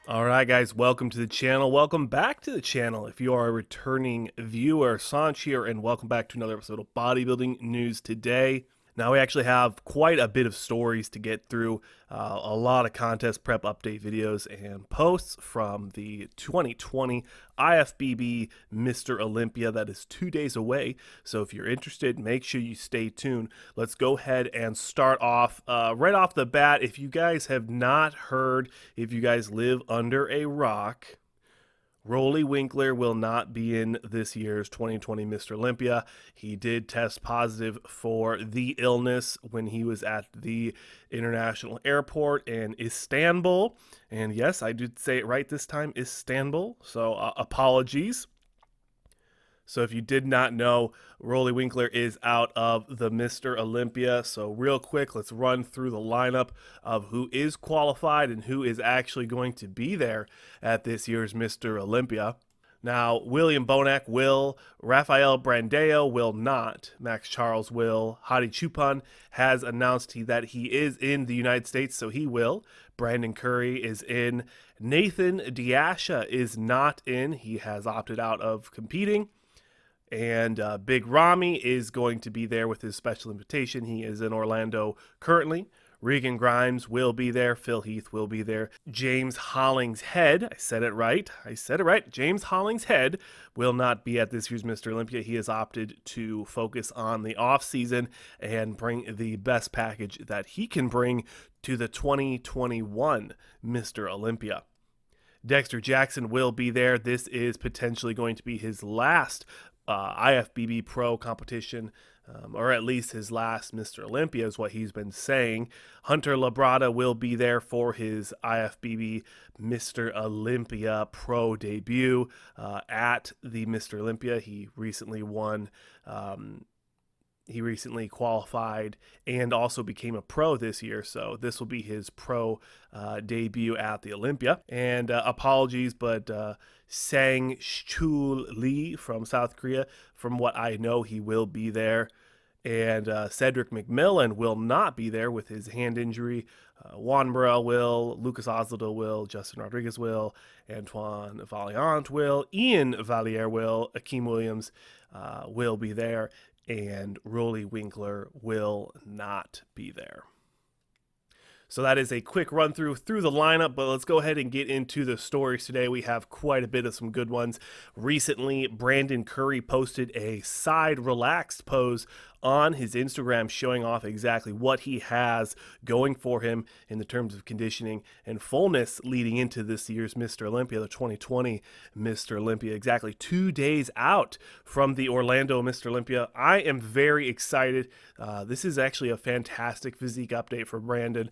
All right, guys, welcome to the channel. Welcome back to the channel. If you are a returning viewer, Sanch here, and welcome back to another episode of Bodybuilding News Today. Now, we actually have quite a bit of stories to get through, a lot of contest prep update videos and posts from the 2020 IFBB Mr. Olympia that is 2 days away. So if you're interested, make sure you stay tuned. Let's go ahead and start off right off the bat. If you guys have not heard, if you guys live under a rock, Rolly Winkler will not be in this year's 2020 Mr. Olympia. He did test positive for the illness when he was at the international airport in Istanbul. And yes, I did say it right this time, Istanbul. So apologies. So if you did not know, Rolly Winkler is out of the Mr. Olympia. So real quick, let's run through the lineup of who is qualified and who is actually going to be there at this year's Mr. Olympia. Now, William Bonac will, Rafael Brandeo will not, Max Charles will, Hadi Choopan has announced that he is in the United States, so he will. Brandon Curry is in. Nathan Diasha is not in. He has opted out of competing. And Big Ramy is going to be there with his special invitation. He is in Orlando currently. Regan Grimes will be there. Phil Heath will be there. James Hollingshead, I said it right. James Hollingshead will not be at this year's Mr. Olympia. He has opted to focus on the off season and bring the best package that he can bring to the 2021 Mr. Olympia. Dexter Jackson will be there. This is potentially going to be his last IFBB Pro competition, or at least his last Mr. Olympia is what he's been saying. Hunter Labrada will be there for his IFBB Mr. Olympia Pro debut at the Mr. Olympia. He recently won. He recently qualified and also became a pro this year, so this will be his pro debut at the Olympia. And apologies, but Sang Chul Lee from South Korea, from what I know, he will be there. And Cedric McMillan will not be there with his hand injury. Juan Morel will, Lukas Osladil will, Justin Rodriguez will, Antoine Valiant will, Ian Valier will, Akeem Williams will be there, and Rolly Winkler will not be there. So that is a quick run through the lineup, but let's go ahead and get into the stories today. We have quite a bit of some good ones. Recently, Brandon Curry posted a side relaxed pose on his Instagram showing off exactly what he has going for him in the terms of conditioning and fullness leading into this year's Mr. Olympia, the 2020 Mr. Olympia, exactly 2 days out from the Orlando Mr. Olympia. I am very excited. This is actually a fantastic physique update for Brandon.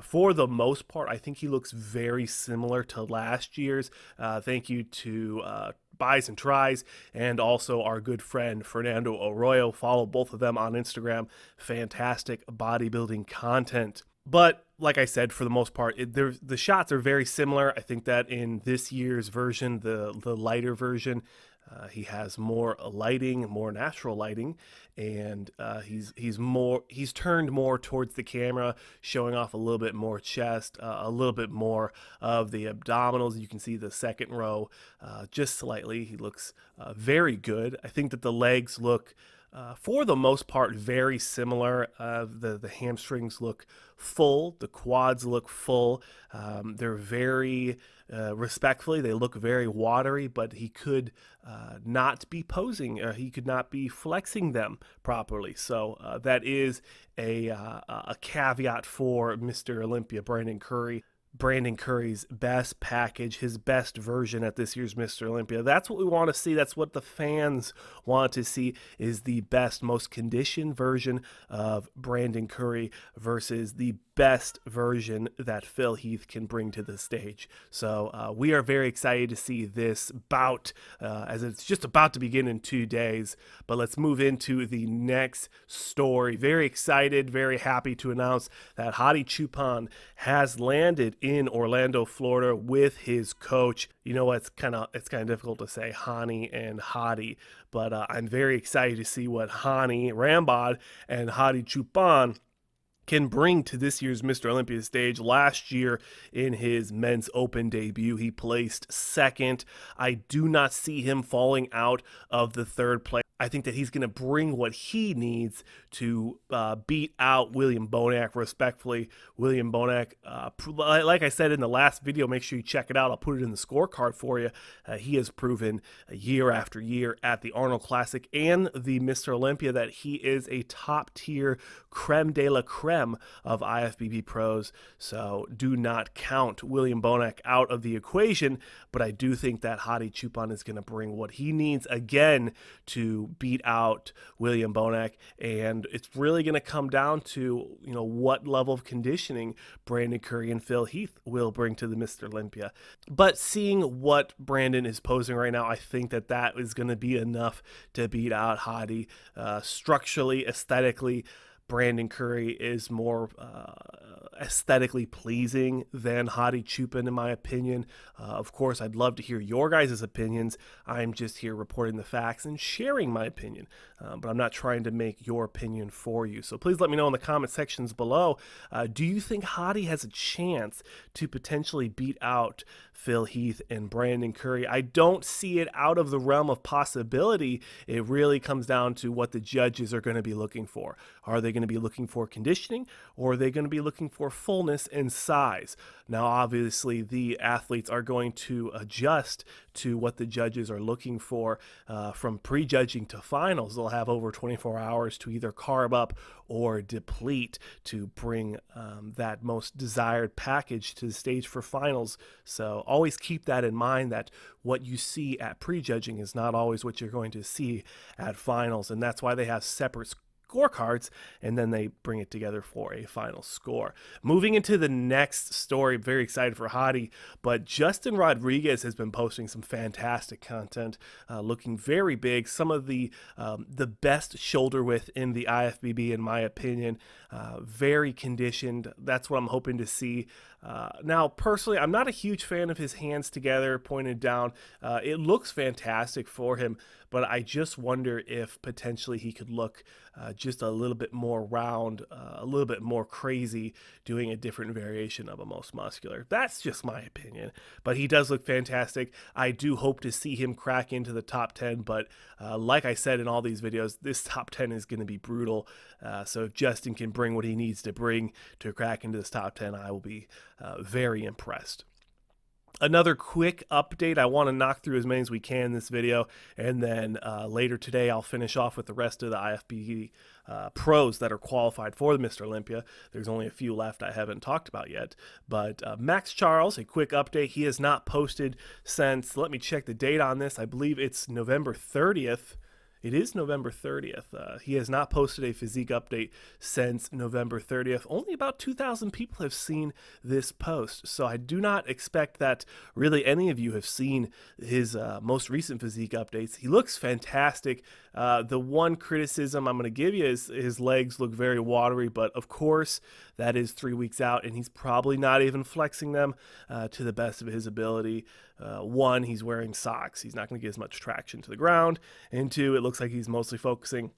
For the most part, I think he looks very similar to last year's. Thank you to Buys and Tries, and also our good friend Fernando Arroyo. Follow both of them on Instagram. Fantastic bodybuilding content. But like I said, for the most part, the shots are very similar. I think that in this year's version, the lighter version, he has more lighting, more natural lighting, and he's turned more towards the camera, showing off a little bit more chest, a little bit more of the abdominals. You can see the second row just slightly. He looks very good. I think that the legs look, for the most part, very similar. The hamstrings look full. The quads look full. They're very, respectfully, they look very watery, but he could not be posing. He could not be flexing them properly. So that is a caveat for Mr. Olympia Brandon Curry. Brandon Curry's best package, his best version at this year's Mr. Olympia. That's what we want to see. That's what the fans want to see, is the best, most conditioned version of Brandon Curry versus the best version that Phil Heath can bring to the stage. So we are very excited to see this bout as it's just about to begin in 2 days. But let's move into the next story. Very excited, very happy to announce that Hadi Choopan has landed in Orlando, Florida with his coach. You know what? It's kind of difficult to say Hani and Hadi, but I'm very excited to see what Hani Rambod and Hadi Choopan can bring to this year's Mr. Olympia stage. Last year in his men's open debut, he placed second. I do not see him falling out of the third place. I think that he's going to bring what he needs to beat out William Bonac respectfully. William Bonac, like I said in the last video, make sure you check it out. I'll put it in the scorecard for you. He has proven year after year at the Arnold Classic and the Mr. Olympia that he is a top-tier creme de la creme of IFBB pros. So do not count William Bonac out of the equation, but I do think that Hadi Choopan is going to bring what he needs again to beat out William Bonac, and it's really going to come down to what level of conditioning Brandon Curry and Phil Heath will bring to the Mr. Olympia. But seeing what Brandon is posing right now, I think that that is going to be enough to beat out Hadi. Structurally, aesthetically, Brandon Curry is more aesthetically pleasing than Hadi Choopan, in my opinion. Of course, I'd love to hear your guys' opinions. I'm just here reporting the facts and sharing my opinion, but I'm not trying to make your opinion for you. So please let me know in the comment sections below. Do you think Hadi has a chance to potentially beat out Phil Heath and Brandon Curry? I don't see it out of the realm of possibility. It really comes down to what the judges are going to be looking for. Are they going to be looking for conditioning, or are they going to be looking for fullness and size? Now, obviously, the athletes are going to adjust to what the judges are looking for. From prejudging to finals, they'll have over 24 hours to either carb up or deplete to bring that most desired package to the stage for finals. So always keep that in mind, that what you see at prejudging is not always what you're going to see at finals, and that's why they have separate scorecards, and then they bring it together for a final score. Moving into the next story, I'm very excited for Hadi, but Justin Rodriguez has been posting some fantastic content, looking very big. Some of the best shoulder width in the IFBB, in my opinion. Very conditioned. That's what I'm hoping to see. Now, personally, I'm not a huge fan of his hands together, pointed down. It looks fantastic for him, but I just wonder if potentially he could look just a little bit more round, a little bit more crazy, doing a different variation of a most muscular. That's just my opinion, but he does look fantastic. I do hope to see him crack into the top 10, but like I said in all these videos, this top 10 is going to be brutal. So if Justin can bring what he needs to bring to crack into this top 10, I will be very impressed. Another quick update. I want to knock through as many as we can in this video, and then later today I'll finish off with the rest of the IFBB pros that are qualified for the Mr. Olympia. There's only a few left I haven't talked about yet, but Maxx Charles, a quick update. He has not posted since, let me check the date on this, I believe it's November 30th. It is November 30th. He has not posted a physique update since November 30th. Only about 2,000 people have seen this post, so I do not expect that really any of you have seen his most recent physique updates. He looks fantastic. The one criticism I'm going to give you is his legs look very watery, but of course that is 3 weeks out, and he's probably not even flexing them to the best of his ability. One, he's wearing socks. He's not going to get as much traction to the ground. And two, it looks like he's mostly focusing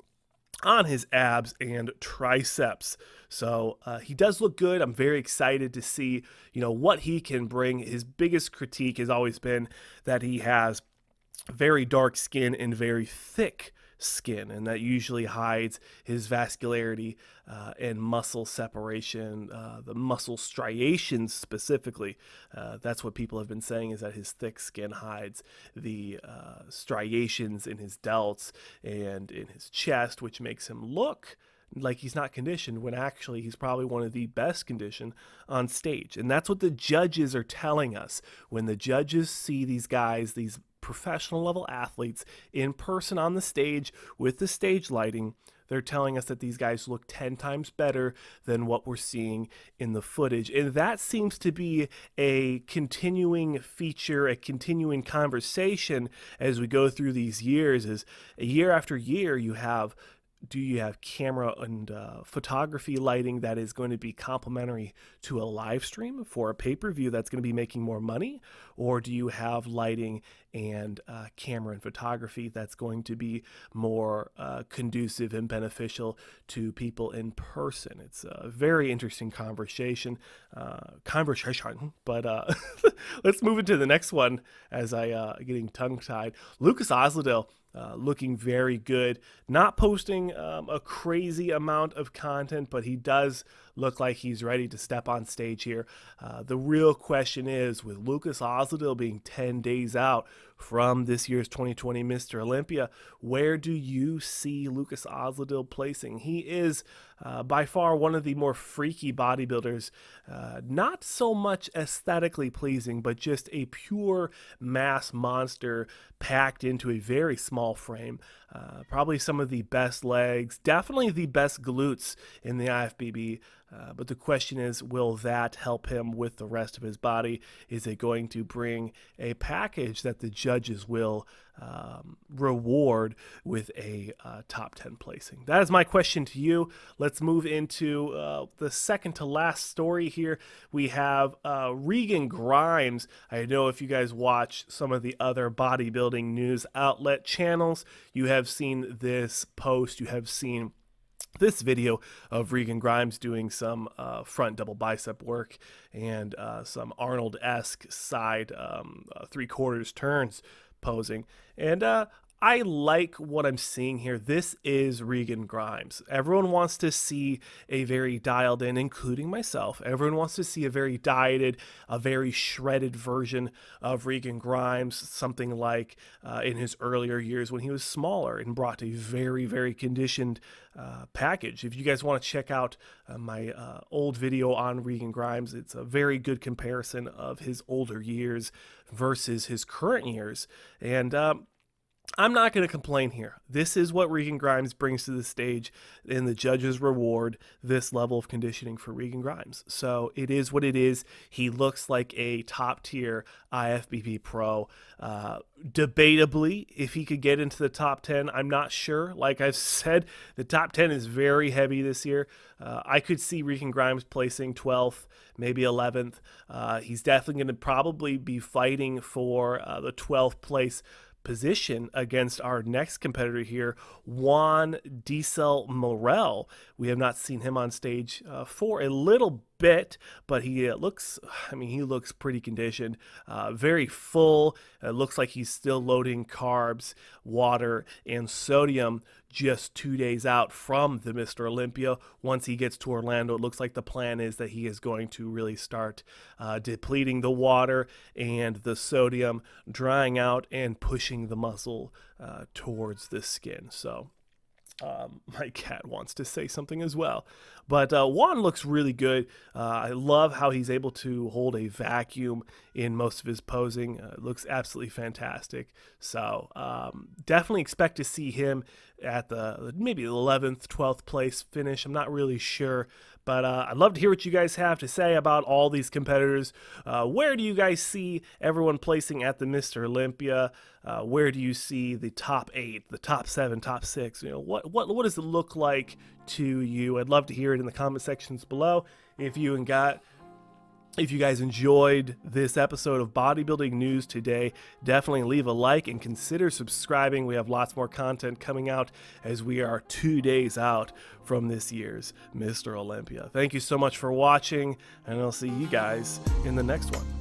on his abs and triceps. So he does look good. I'm very excited to see, what he can bring. His biggest critique has always been that he has very dark skin and very thick skin, and that usually hides his vascularity and muscle separation, the muscle striations specifically. That's what people have been saying, is that his thick skin hides the striations in his delts and in his chest, which makes him look like he's not conditioned, when actually he's probably one of the best conditioned on stage. And that's what the judges are telling us. When the judges see these guys, these professional level athletes in person on the stage with the stage lighting, they're telling us that these guys look 10 times better than what we're seeing in the footage. And that seems to be a continuing feature, a continuing conversation as we go through these years. Is year after year you have camera and photography lighting that is going to be complementary to a live stream for a pay-per-view that's going to be making more money? Or do you have lighting and camera and photography that's going to be more conducive and beneficial to people in person. It's a very interesting conversation, but let's move into the next one as I getting tongue-tied. Lukas Osladil. Looking very good, not posting a crazy amount of content, but he does look like he's ready to step on stage here. The real question is, with Lukas Osladil being 10 days out from this year's 2020 Mr. Olympia, where do you see Lukas Osladil placing? He is by far one of the more freaky bodybuilders, not so much aesthetically pleasing, but just a pure mass monster packed into a very small frame. Probably some of the best legs, definitely the best glutes in the IFBB. But the question is, will that help him with the rest of his body? Is it going to bring a package that the judges will reward with a top 10 placing? That is my question to you. Let's move into the second to last story here. We have Regan Grimes. I know if you guys watch some of the other bodybuilding news outlet channels, you have seen this post, you have seen this video of Regan Grimes doing some front double bicep work and some Arnold-esque side 3/4 turns posing. And I like what I'm seeing here. This is Regan Grimes. Everyone wants to see a very dialed in, including myself. Everyone wants to see a very dieted, a very shredded version of Regan Grimes, something like in his earlier years when he was smaller and brought a very, very conditioned package. If you guys want to check out my old video on Regan Grimes, it's a very good comparison of his older years versus his current years. And I'm not going to complain here. This is what Regan Grimes brings to the stage, and the judges reward this level of conditioning for Regan Grimes. So it is what it is. He looks like a top-tier IFBB pro. Debatably, if he could get into the top 10, I'm not sure. Like I've said, the top 10 is very heavy this year. I could see Regan Grimes placing 12th, maybe 11th. He's definitely going to probably be fighting for the 12th place position against our next competitor here, Juan Morel. We have not seen him on stage for a little bit, but he looks pretty conditioned, very full. It looks like he's still loading carbs, water, and sodium just 2 days out from the Mr. Olympia. Once he gets to Orlando, it looks like the plan is that he is going to really start depleting the water and the sodium, drying out and pushing the muscle towards the skin. So my cat wants to say something as well. But Juan looks really good. I love how he's able to hold a vacuum in most of his posing. It looks absolutely fantastic. So definitely expect to see him at the maybe 11th, 12th place finish. I'm not really sure. But I'd love to hear what you guys have to say about all these competitors. Where do you guys see everyone placing at the Mr. Olympia? Where do you see the top 8, the top 7, top 6? You know, what does it look like to you? I'd love to hear it in the comment sections below. If you guys enjoyed this episode of Bodybuilding News today, definitely leave a like and consider subscribing. We have lots more content coming out as we are 2 days out from this year's Mr. Olympia. Thank you so much for watching, and I'll see you guys in the next one.